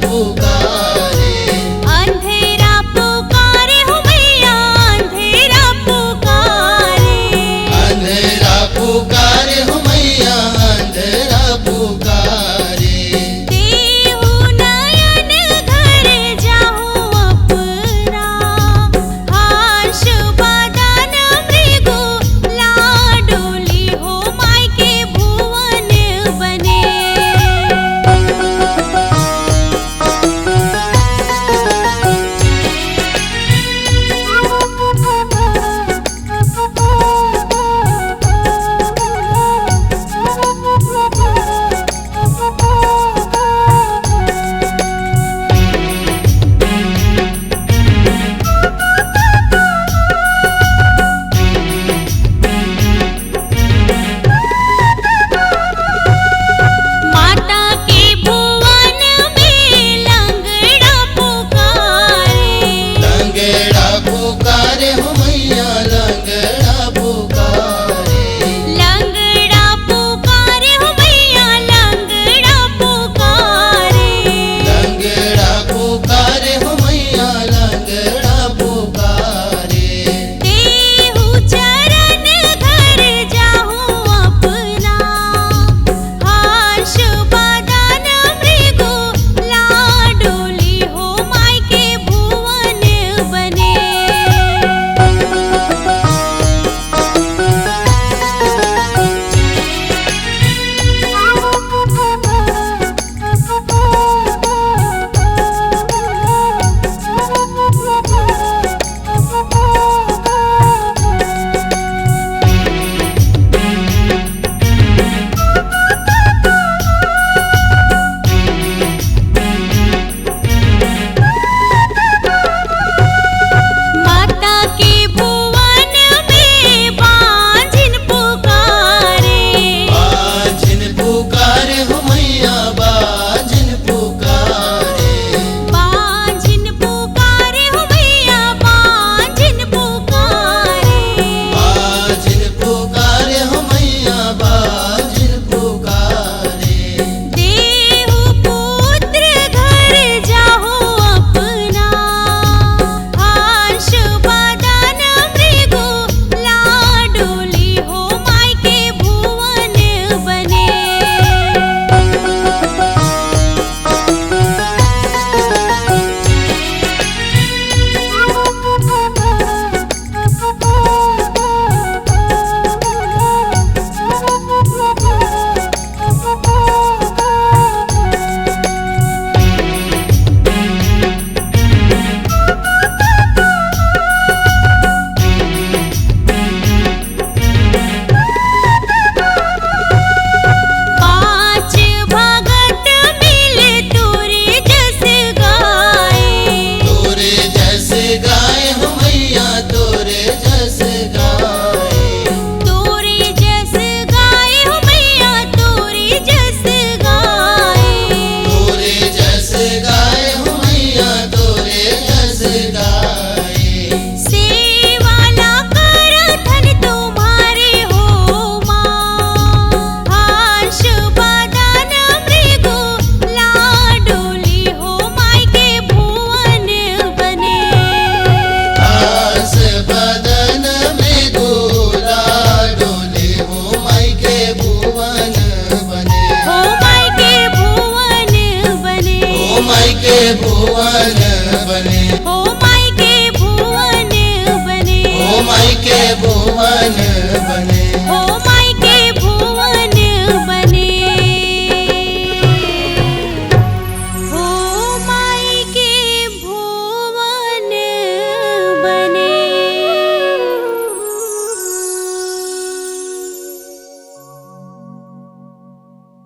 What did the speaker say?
पुकारे। अंधेरा पुकारे हो मैया अंधेरा पुकारे। अंधेरा पुकारे हो मैया अंधेरा पुकारे। देहु नयन घर जाहु अपना हर्ष बदन मृगु लाडोली हो माई के भुवन बने। माता के भुवन में लंगड़ा पुकारे। लंगड़ा पुकारे हो मैया लंगड़ा पुकारे। लंगड़ा पुकारे हो मैया लंगड़ा पुकारे। लंगड़ा पुकारे हो मैया लंगड़ा पुकारे। देहु चरण घर जाहु अपना हर्ष बदन मृगु लाडोली हो माई के भुवन बने। माता के भुवन में बांझिन पुकारे। बाजिन पुकारे हो मैया बाजिन पुकारे। बांझिन पुकारे हो मैया बांझिन पुकारे। बाजिन पुकारे हो मैया बाजिन पुकारे। देहु पुत्र घर जाहु अपना हर्ष बदन मृगु लाडोली हो माई के भुवन बने। पाँच भगत मिल तोरे जस गाए। तोरे जैसे गाय हो मैया तोरे जैसे गाय। तोरे जस गाए हो मैया तोरे जस गाए। तोरे जैसे गाय हो मैया तोरे जैसे गाय। सेवाला कर धन तुम्हारे हो माँ हर्ष बदन मृगु लाडोली हो माई के भुवन बने। आस बदन में गोला डोले हो माई के भुवन बने। हो माई के भुवन बने। हो माई के भुवन बने। हो माई के भुवन बने। हो माई के भुवन बने।